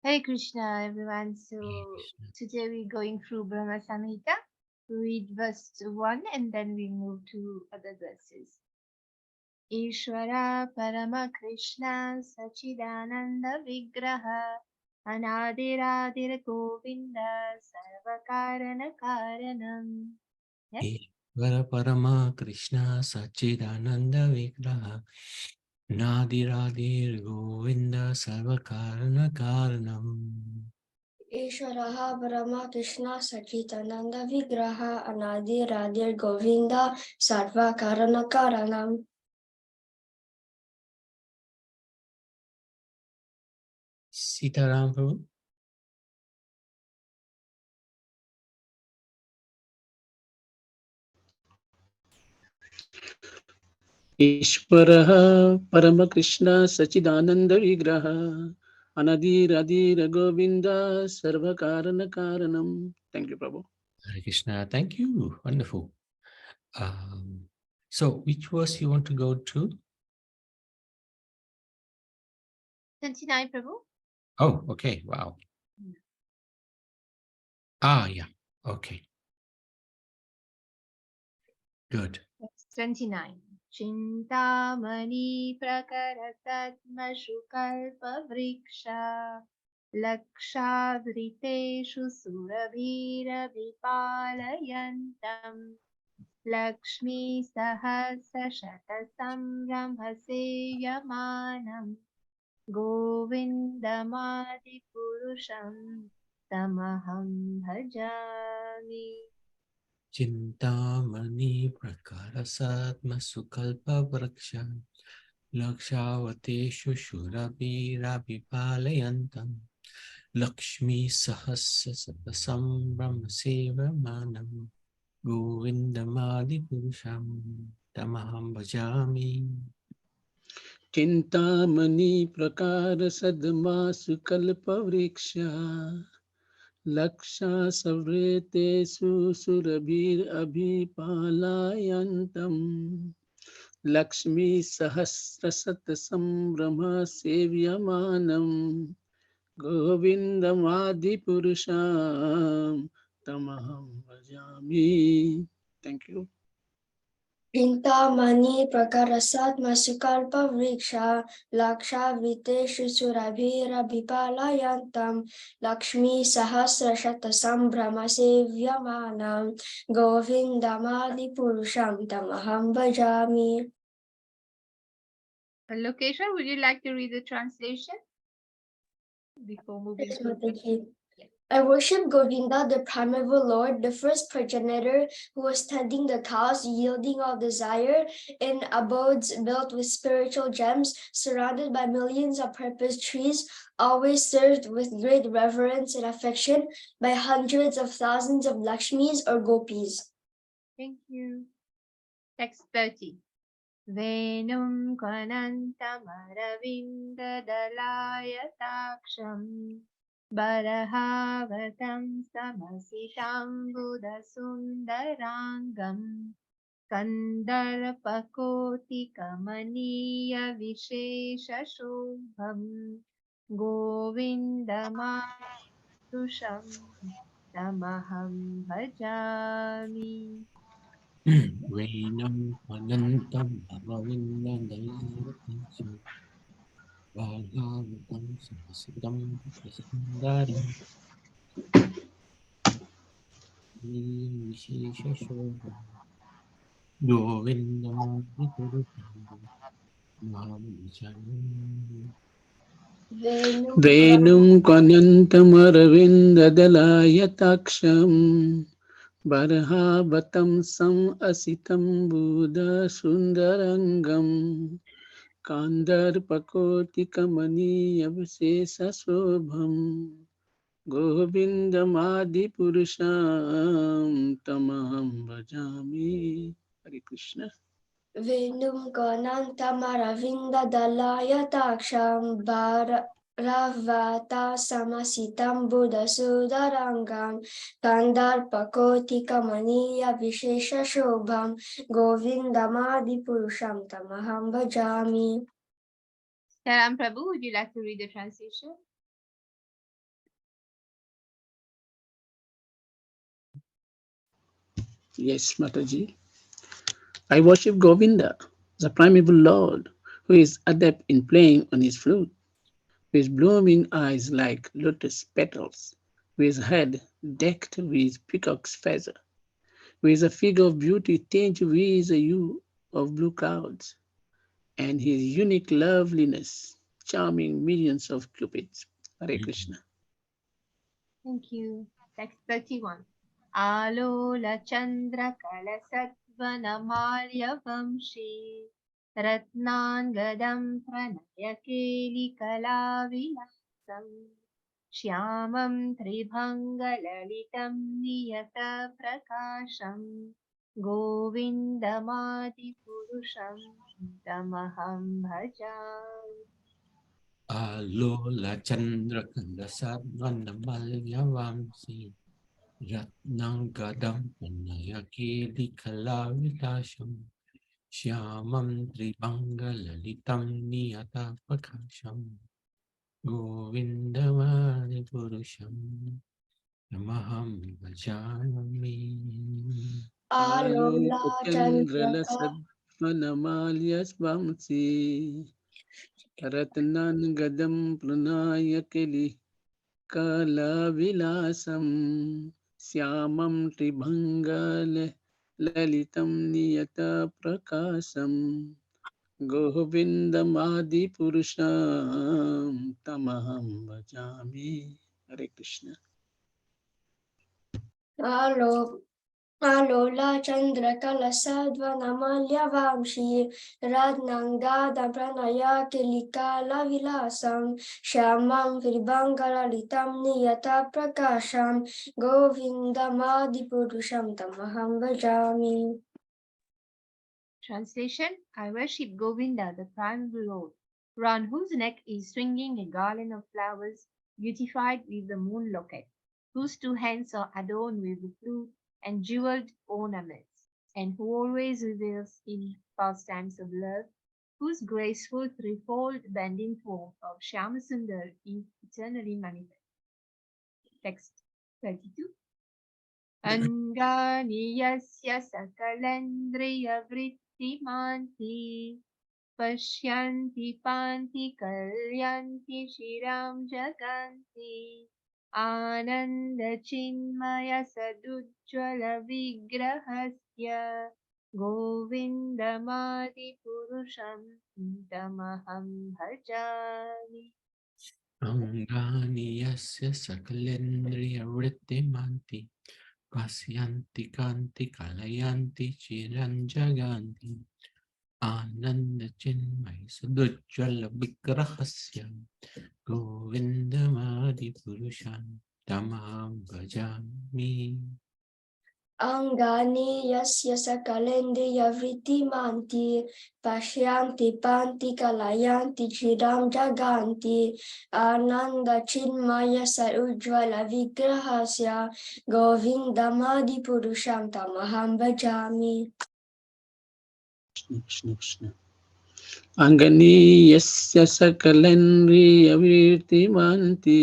Hare Krishna, everyone. So today we're going through Brahma Samhita. We read verse 1 and then we move to other verses. Ishvara Parama Krishna Sachidananda Vigraha Anadiradir Govinda Sarvakarana Karanam. Yes. Ishvara Parama Krishna Sachidananda Vigraha Nadiradir Govinda Sarvakarana Karanam. Ishvaraha Brahma Krishna Sachitananda Vigraha Anadi Radir Govinda Sarva Karana Karanam. Sitaram Prabhu. ईश्वरः परमकृष्ण सच्चिदानन्दविग्रहः अनधिरधिरगोविन्द सर्वकारणकारणम्. Thank you, Prabhu. Hare Krishna, thank you. Wonderful. So, which verse you want to go to? 29, Prabhu. Oh, okay. Wow. Yeah. Okay. Good. 29. Chintamani prakaratatmashukalpavriksha Lakshadriteshu surabhirabhipalayantam Lakshmi sahasrashatasam yamanam Govindamadipurusham Tamaham bhajami. Chintamani prakarasatma sukalpa vraksha Lakshavateshu shurabhirabhipalayantam Lakshmi sahasasam brahmaseva Govindamadi Purusham Tamaham Bhajami. Chintamani prakara sadmasu kalpavriksha Laksha savretesu surabhir abhipalayantam Lakshmi sahasrasatasam brahma sevyamanam Govindamadipurusham Tamaham Bhajami. Thank you. Chintamani Prakarasat Masukalpa Vriksha Laksha Viteshu Surabhira Bipalayantam Lakshmi Sahasrashatasam Brahmasevyamana Govindamadi Purusham Tamaham Bhajami. Lokeshwar, would you like to read the translation before moving Yes, to the Mataji. I worship Govinda, the primeval Lord, the first progenitor who was tending the cows, yielding all desire, in abodes built with spiritual gems, surrounded by millions of purple trees, always served with great reverence and affection by hundreds of thousands of Lakshmis or Gopis. Thank you. Text 30. Venum Kanantamaravindalayataksam Barahavatam Samasitam Buddhasundarangam Kandarpakotikamaniya Visheshashobham Govindamarusham Tamaham Bhajami. Venam Anantam Bhavavindandayakam Bhagavatam Sahasitam Sundaram Vishesha Shobha Govindamadi Purusham Mahamajami. Venum Kwanantamaravindalayataksam Barhavatam Sam Asitam Buddha Sundarangam Kandar Pakoti Kamani Avsesa Sobham Govindamadi Purusham Tamaham Bhajami. Hare Krishna. Venum Ganantamaravinda Dalayataksam Ravata Samasitam Buddha Sudarangam Kandar Pakoti Kamaniya Vishesha Shobham Govindamadi Purusham Tamaham Bhajami. Saram Prabhu, would you like to read the translation? Yes, Mataji. I worship Govinda, the primeval Lord, who is adept in playing on his flute, with blooming eyes like lotus petals, with head decked with peacock's feather, with a figure of beauty tinged with a hue of blue clouds, and his unique loveliness charming millions of cupids. Hare Krishna. Thank you. Text 31. Alola Chandra Kalasatvanamalia Vamshi Ratnangadam Pranaya Keli Kalavilasam Shyamam Tribhangalalitam Niyata Prakasham Govindamadi Purusham Tamaham Bhajami. Alola Chandra Kanda Sadvanamalya Vamsi Ratnangadam Panayakeli Kalavilasham Shyamam Tribanga Niyata Prakasham Govindamadi Purusham Namaham Bhajami. Alola Chandrala Chandraka Sadvanamalyas Vamsi Ratnan Gadam Pranayakeli Kalavilasam Syamam Tribhangale Lalitam Niyata Prakasam Govindamadi Purusham Tamaham Bhajami. Hare Krishna. Alo Alola Chandrakala Sadvanamalya Vamshi Radnangada Pranaya Kilikala Vilasam Shamam Viribangala Litam Niyata Prakasham Govindamadi Purusham Tamaham Bhajami. Translation: I worship Govinda, the primeval Lord, round whose neck is swinging a garland of flowers beautified with the moon locket, whose two hands are adorned with the flute and jeweled ornaments, and who always reveals in pastimes of love, whose graceful threefold bending form of Shyamasundar is eternally manifest. Text 32. Angani yasya sakalendriyavrittimanti Pashyanti panti kalyanti shiram jaganti Ananda chinmaya sadujjvala vigrahasya Govindamadi purusham tamaham bhajami. Angani yasya sakalendriya vrittimanti pasyanti kanti kalayanti chiranjaganti Ananda chinmay sadujjvala vigrahasya Govindamadi purusham tamaham bhajami. Angani yasya sakalendriya vrittimanti Pashyanti panti kalayanti chiram jaganti Ananda chinmaya sarujvala vigrahasya Govindamadi purusham tamaham bhajami. Krishna Krishna. Angani yasya sakalenri avirtimanti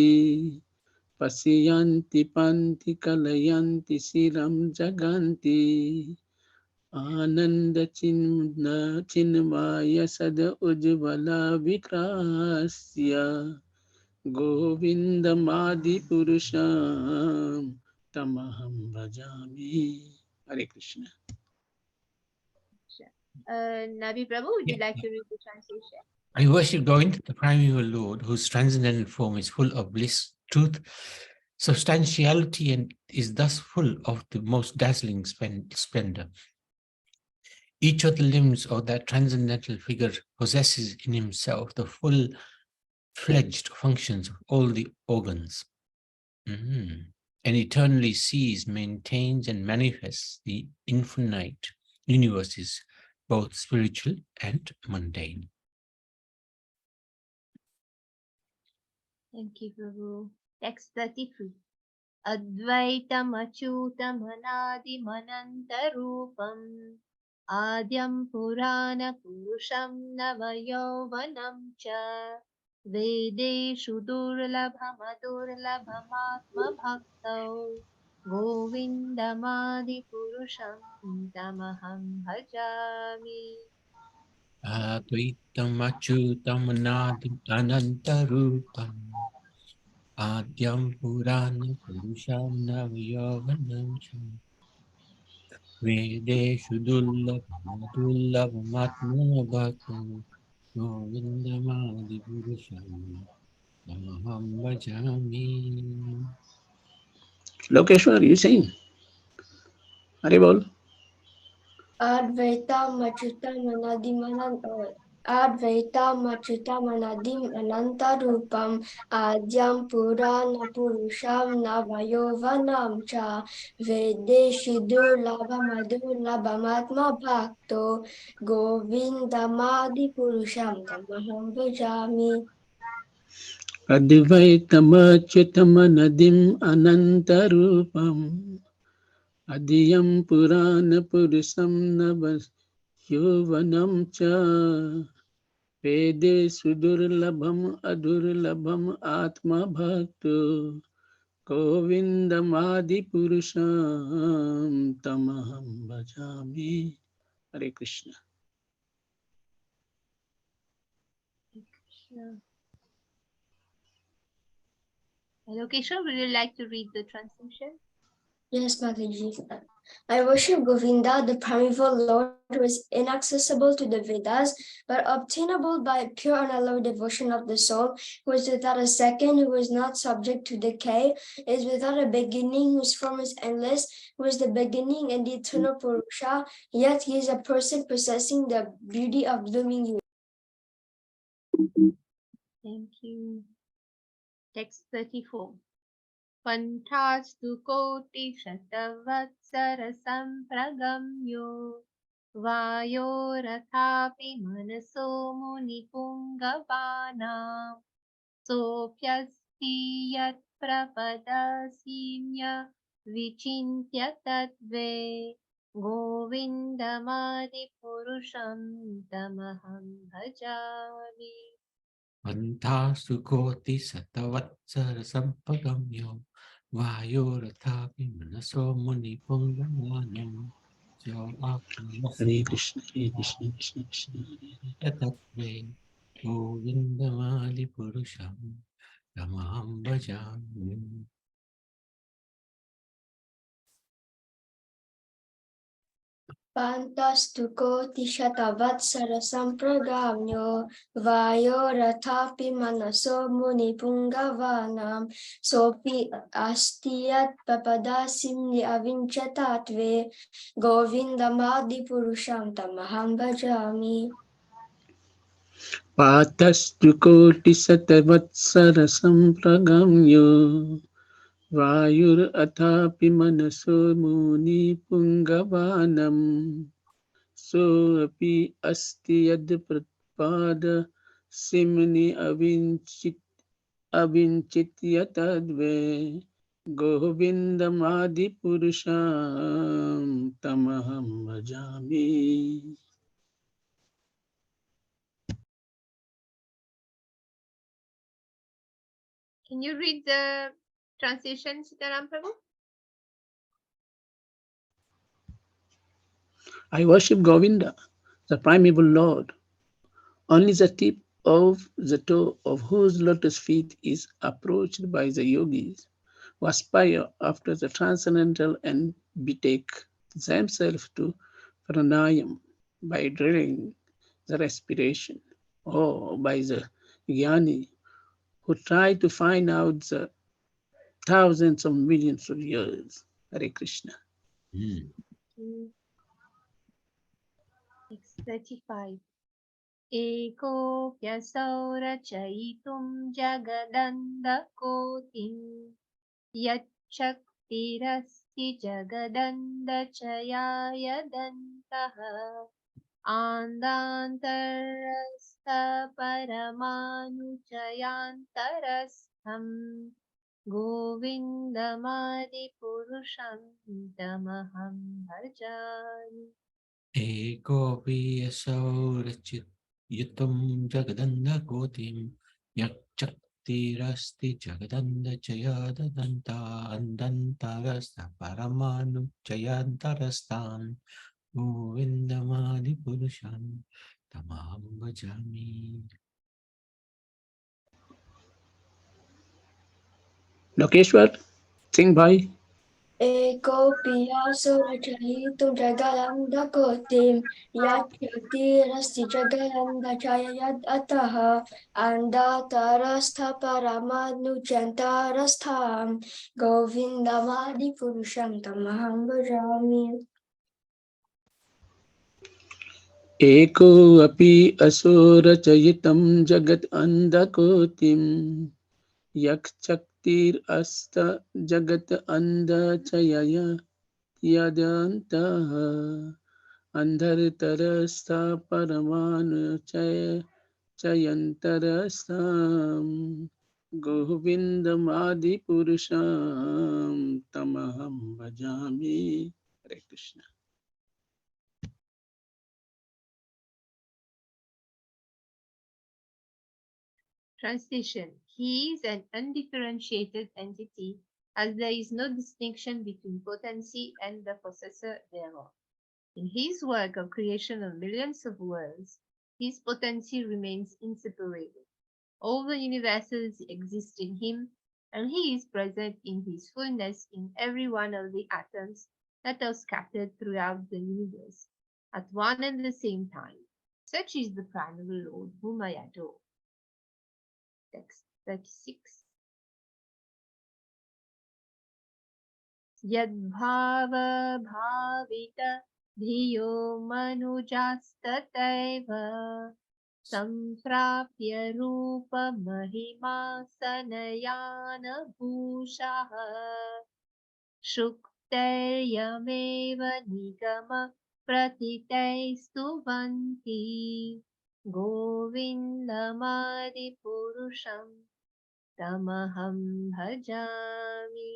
Pasyanti panti kalayanti siram jaganti Ananda chinmaya sada ujvala vikrasya Govindamadi purusham tamaham bhajami. Hare Krishna. Nabi Prabhu, would you like to read the translation? I worship Govinda, the primeval Lord, whose transcendental form is full of bliss, truth, substantiality, and is thus full of the most dazzling splendor. Each of the limbs of that transcendental figure possesses in himself the full-fledged functions of all the organs, and eternally sees, maintains, and manifests the infinite universes, both spiritual and mundane. Thank you, Prabhu. Text 33. Advaitam achyutam anadimanantarupam Adyam Purana Purusham Navayovanam Cha Vedeshu Durlabhamadurlabhamatma Bhaktau गोविन्दमादिपुरुषं तमहं भजामि Advaitam Achyutam Nadim Anantarupam Adyam Purana Purusham Navayovanam Vedeshu Dullabham Atmabhaktam Govindamadi Purusham Tamaham Bhajami. Lokeshwar, you saying? Haribol. Advaitam Achyutam Anadim Anantarupam Adyam Purana Purusham Navayovanam Cha Vedeshi Durlabhamadurlabhamatma Bhakto Govindamadi Purusham Tamaham Bhajami. Advaitamaच्युतमनदिं अनन्तरूपम् Adiyam Purana Purusam Navayovanam Cha Vede Sudurlabham Adurlabham Atma Bhakto Govindamadi Purusham Tamaham Bhajami. Hare Krishna. Hello, Keshav, would you like to read the translation? Yes, Mataji. I worship Govinda, the primeval Lord who is inaccessible to the Vedas, but obtainable by pure unalloyed devotion of the soul, who is without a second, who is not subject to decay, is without a beginning, whose form is endless, who is the beginning and the eternal Purusha, yet he is a person possessing the beauty of blooming youth. Thank you. Text 34. Panchastu koti shatavatsara sampragamyo Vayorathapi manaso munipungavana Sophyasti yat prapadasimya vichintya tadve Govindamadi purusham tamaham bhajami Antasu Koti Satavatsara Sampagamyo Vayorathapi Manaso Muni Pungamanam Hare Krishna, Hare Krishna, Krishna Krishna. Tatve Govindamadi Purusham Tamaham Bhajami. Pantastu koti shatavatsara sampragamyo Vayorathapi manaso munipungavanam Sopi astiyat papadasim li avinchatatve Govindamadi purusham tamaham bhajami. Patastu koti satavatsara sampragamyo Vayur athapi manaso muni pungavanam So api asti yad pratpada simni avinchit yatadve Govindamadi purusham tamaham bhajami. Can you read the translation, Sitaram Prabhu? I worship Govinda, the primeval Lord. Only the tip of the toe of whose lotus feet is approached by the yogis who aspire after the transcendental and betake themselves to pranayam by drilling the respiration, or by the jnani who try to find out the thousands of millions of years. Hare Krishna. Text 35. Ekopyasau rachayitum jagadanda-kotim Yachaktirasti jagadanda-chayaya-dantaha Andantarastha paramanuchayantarastham Govindamadi purusham tamaham bhajami Eko Rachit Yutum Jagadanda Kotim Yakchakti Yakshaktirasti Jagadandachayadadanta Andantarasta Paramanujayantarastam Govindamadi Purusham Tamam Bhajami. Lokeshwar, sing bhai. Ekopiya surachalitu jagalandakotim yachatirasti jagalandachaya yad ataha andatarastha paramanujantarastham govindamadi purusham tamaham bhajami. एको अपि असुरचयितं जगत् अन्धकोटिं यक्षक्तिरस्त जगत् अन्धचयय यदन्तः अन्धरतरस्था परमानुचय चयन्तरस्तां गोविन्दमादिपुरुषं तमहं भजामि. Hare Krishna. Translation. He is an undifferentiated entity, as there is no distinction between potency and the possessor thereof. In his work of creation of millions of worlds, his potency remains inseparable. All the universes exist in him, and he is present in his fullness in every one of the atoms that are scattered throughout the universe at one and the same time. Such is the primeval Lord whom I adore. Text 36. यद्भावभावित धियो मनुजास्ततैव सम्प्राप्य रूपमहिमा सनयानभूषः शुक्तैर्यमेव निगम प्रतितैस्तुवन्ति गोविन्दमादिपुरुषं तमहं भजामि.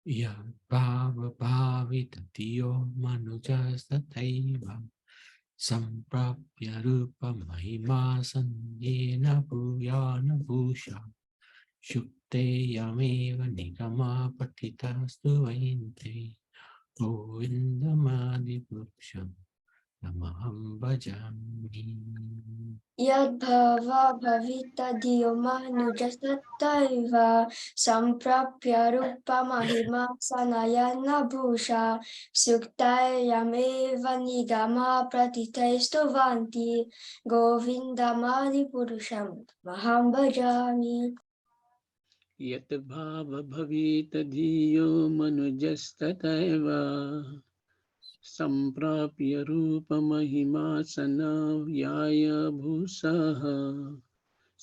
Yadbhava-bhavitatiyo manujastataiva samprapya rupa mahima sanyena bhuyana bhusha shukte yameva nigama patitastu vainte govindamadi purusha namaham bhajami. Yadbhava bhavita dhiyo manujasataiva samprapya rupa mahima sanayana bhusha suktayameva nigama pratitaistuvanti govindamadi purusham maham bhajami. यत् भावभवीत धियो मनुजस्ततैव सम्प्राप्य रूपमहिमासनाव्याय भूषः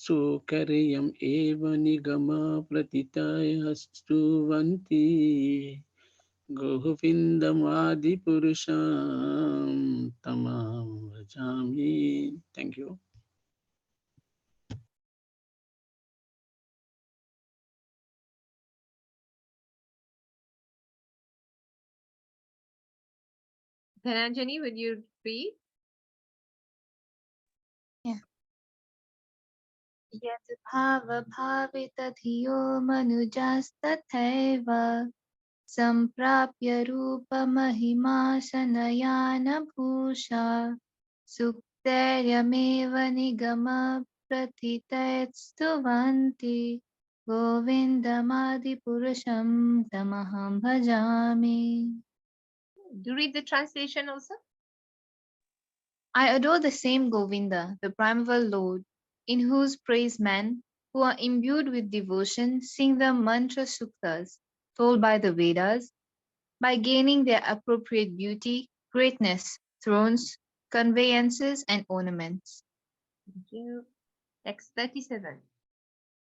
सुकर्यम् एव निगमा प्रतितयस्तुवन्ति गोविन्दमादिपुरुषं तमहं भजामि. Thank you. Dhananjani, would you read? यद्भावभावितधियो मनुजास्तथैव सम्प्राप्य रूपमहिमा शनयानभूषा सुक्तैर्यमेव निगमप्रथितैस्तुवन्ति गोविन्दमादिपुरुषं तमहं भजामि. Do you read the translation also? I adore the same Govinda, the primeval Lord, in whose praise men, who are imbued with devotion, sing the mantra suktas told by the Vedas, by gaining their appropriate beauty, greatness, thrones, conveyances, and ornaments. Thank you. Text 37.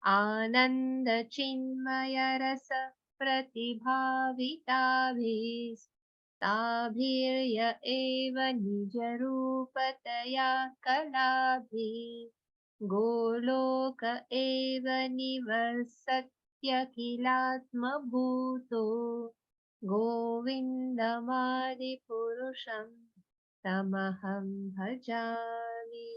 Ananda chinmaya rasa pratibhavitavis ताभिर्य एव निजरूपतया कलाभिः गोलोक एव निवसत्यखिलात्मभूतो गोविन्दमादिपुरुषं तमहं भजामि.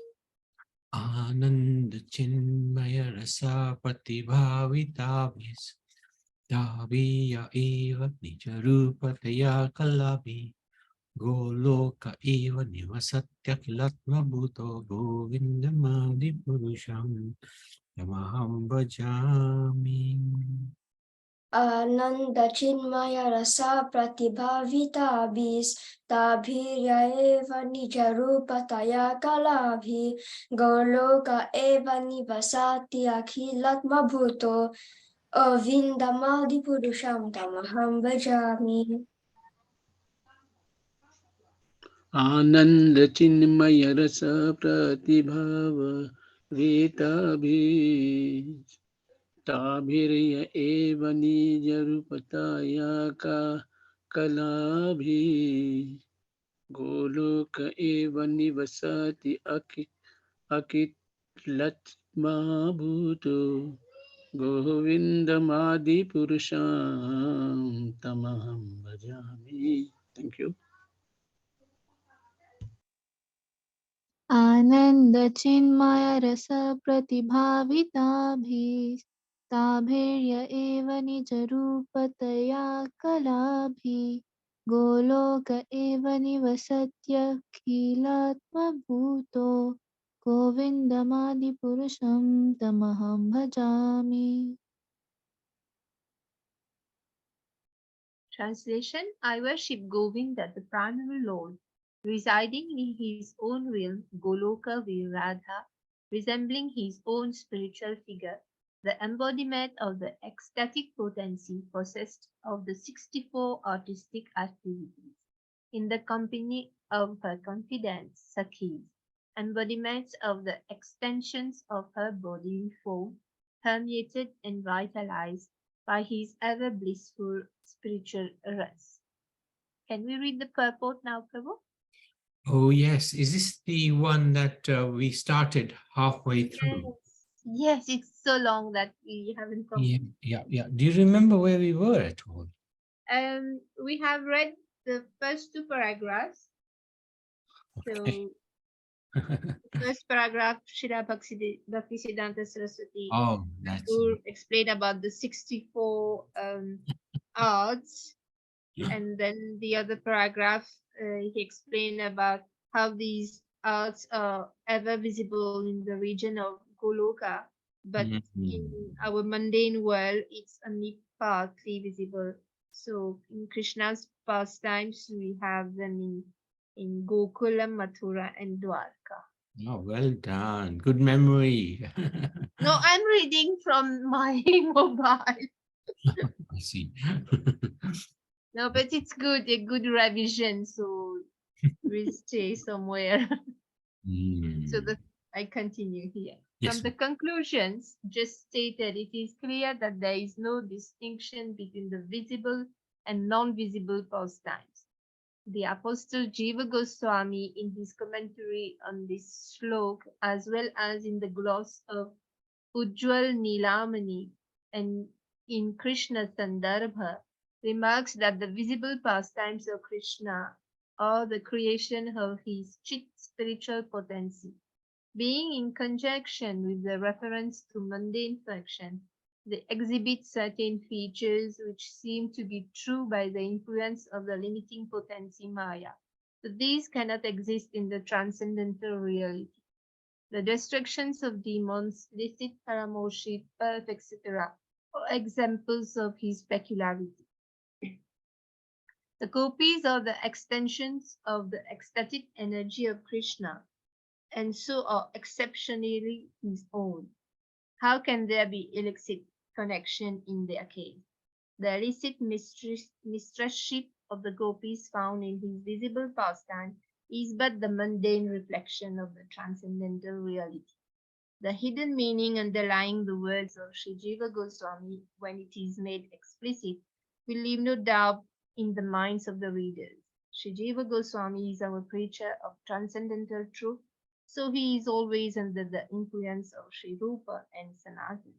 Anand Chinmaya Rasa Pratibhavitavis Daviya Eva Nijarupataya Kalavi Goloka Eva Nivasatya Kilatma Bhuto Govindamadi Purusham Yamaham Bhajami. Ananda Chinmaya Rasa Pratibhavita Abhis Tabhirya Eva Nijarupataya Kalabhi Goloka Eva Nivasati Akhilatma Bhuto Vindamadi Purusham Tamaham Bhajami. आनंद चिन्मय रस प्रतिभाव रीताभि ताभिर्य एव निज रूपताया का कलाभि गोलोक एव निवसति अकिलत्मा भूतो गोविन्दमादिपुरुषं तमहं भजामि. Thank you. आनंद चिन्मय रस प्रतिभाविताभिस्ताभिर्य एव निजरूपतया कलाभि गोलोक एव निवसत्यखिलात्मभूतो गोविन्दमादिपुरुषं तमहं भजामि. Translation: I worship Govinda, the primary Lord, residing in his own realm, Goloka with Radha, resembling his own spiritual figure, the embodiment of the ecstatic potency possessed of the 64 artistic activities, in the company of her confidants, Sakhis, embodiments of the extensions of her bodily form, permeated and vitalized by his ever blissful spiritual rest. Can we read the purport now, Prabhu? Oh, yes. Is this the one that we started halfway through? Yes, it's so long that we haven't Yeah, completed. yeah. Do you remember where we were at all? We have read the first two paragraphs. Okay. So, first paragraph, Shri Bhaktisiddhanta Saraswati Oh, that's Thakur explained about the 64 arts, and then the other paragraph he explained about how these arts are ever visible in the region of Goloka, but in Mhm. our mundane world it's only partly visible. So in Krishna's pastimes we have them in Gokula, Mathura, and Dwarka. Oh, well done. Good memory. No, I'm reading from my mobile. I see. No, but it's good, a good revision, so we'll stay somewhere. So Mm. the I continue here. Yes, From the conclusions just stated, it is clear that there is no distinction between the visible and non-visible pastimes. The Apostle Jiva Goswami, in his commentary on this slok, as well as in the gloss of Ujjwal Nilamani and in Krishna Sandarbha, remarks that the visible pastimes of Krishna are the creation of his chit spiritual potency. Being in conjunction with the reference to mundane function, they exhibit certain features which seem to be true by the influence of the limiting potency Maya. But these cannot exist in the transcendental reality. The destructions of demons, licit paramoship, birth, etc., are examples of his peculiarity. The gopis are the extensions of the ecstatic energy of Krishna, and so are exceptionally his own. How can there be illicit connection in their case? The illicit mistressship of the gopis found in his visible pastime is but the mundane reflection of the transcendental reality. The hidden meaning underlying the words of Sri Jiva Goswami, when it is made explicit, will leave no doubt in the minds of the readers. Sri Jiva Goswami is our preacher of transcendental truth, so he is always under the influence of Sri Rupa and Sanatana.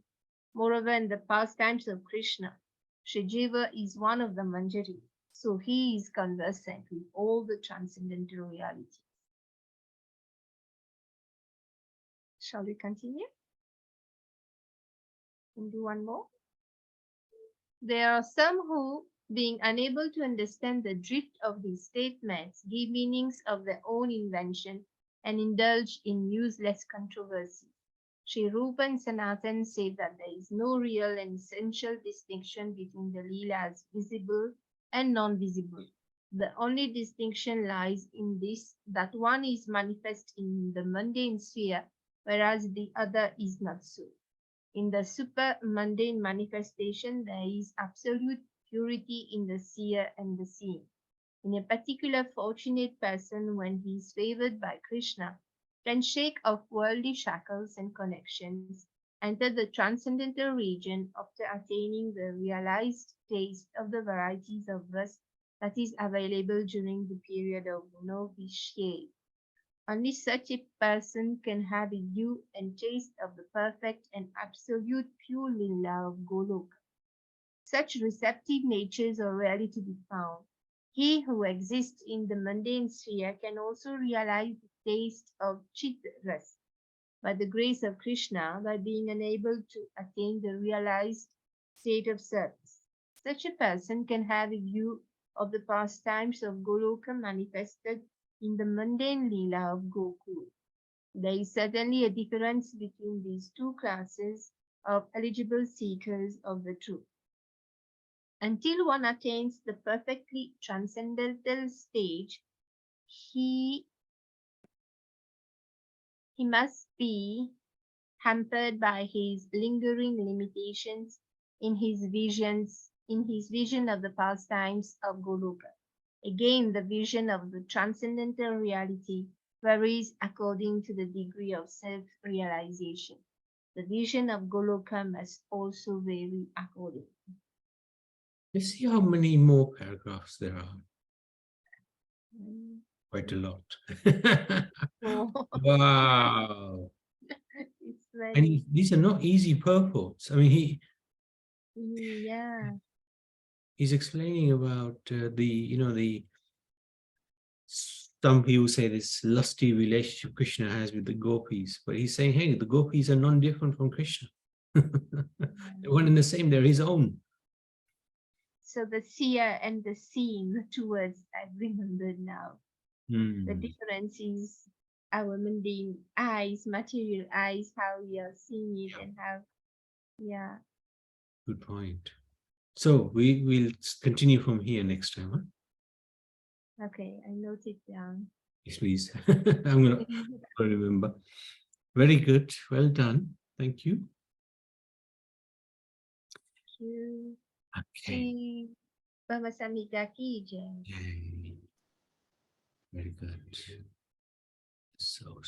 Moreover, in the pastimes of Krishna, Sri Jiva is one of the Manjari, so he is conversant with all the transcendental realities. Shall we continue? And do one more. There are some who, being unable to understand the drift of these statements, give meanings of their own invention and indulge in useless controversy. Sri Rupa and Sanatan say that there is no real and essential distinction between the Leelas visible and non-visible. The only distinction lies in this, that one is manifest in the mundane sphere, whereas the other is not so. In the super mundane manifestation, there is absolute purity in the seer and the seen. In a particular fortunate person, when he is favored by Krishna, can shake off worldly shackles and connections, enter the transcendental region after attaining the realized taste of the varieties of rasa that is available during the period of Gunovishye. Only such a person can have a view and taste of the perfect and absolute pure lila of Goloka. Such receptive natures are rarely to be found. He who exists in the mundane sphere can also realize the taste of Chit Ras. By the grace of Krishna, by being unable to attain the realized state of service. Such a person can have a view of the pastimes of Goloka manifested in the mundane Leela of Gokul. There is certainly a difference between these two classes of eligible seekers of the truth. Until one attains the perfectly transcendental stage, he must be hampered by his lingering limitations in his vision of the pastimes of Goloka. Again, the vision of the transcendental reality varies according to the degree of self-realization. The vision of Goloka must also vary accordingly. Let's see how many more paragraphs there are. Mm. Quite a lot. Oh, Wow. it's And very, these are not easy purports. I mean, yeah, he's explaining about the some people say this lusty relationship Krishna has with the gopis, but he's saying, hey, the gopis are non-different from Krishna. They're one and the same, they're his own. So the seer and the seen, two words I've remembered now. The Hmm, difference is our mundane eyes, material eyes, how we are seeing it and how, yeah. good point. So we will continue from here next time. Huh? Okay, I note it down. Yes, please. I'm gonna remember. Very good. Well done. Thank you. Thank you. Okay. Shri Brahma Samhita ki jai. Yay. Very good. So